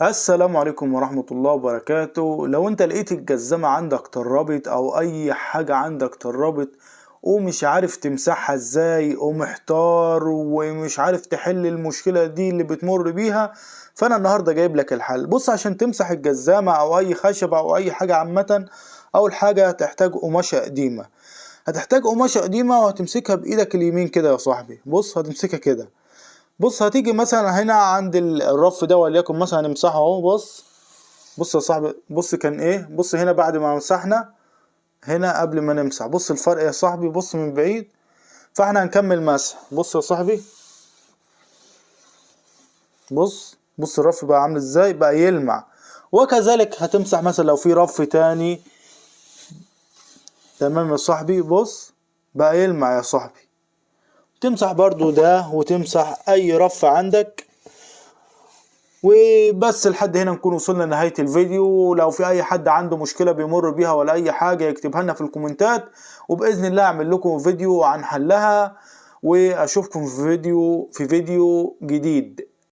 السلام عليكم ورحمة الله وبركاته. لو انت لقيت الجزمة عندك طربت او اي حاجة عندك طربت ومش عارف تمسحها ازاي ومحتار ومش عارف تحل المشكلة دي اللي بتمر بيها، فانا النهاردة جايب لك الحل. بص، عشان تمسح الجزامة او اي خشبة او اي حاجة عامة، اول حاجة هتحتاج قماشة قديمة. وهتمسكها بايدك اليمين كده يا صاحبي. بص، هتمسكها كده. بص، هتيجي مثلا هنا عند الرف ده وليكن مثلا نمسحه اهو. بص يا صاحبي، بص كان ايه. بص هنا بعد ما مسحنا، هنا قبل ما نمسح، بص الفرق يا صاحبي. بص من بعيد. فاحنا هنكمل مسح. بص يا صاحبي، بص الرف بقى عامل ازاي، بقى يلمع. وكذلك هتمسح مثلا لو في رف تاني. تمام يا صاحبي، بص بقى يلمع يا صاحبي. تمسح برضو ده وتمسح اي رف عندك. وبس لحد هنا نكون وصلنا لنهاية الفيديو. لو في اي حد عنده مشكلة بيمر بيها ولا اي حاجة يكتبها لنا في الكومنتات، وبإذن الله اعمل لكم فيديو عن حلها. واشوفكم في فيديو جديد.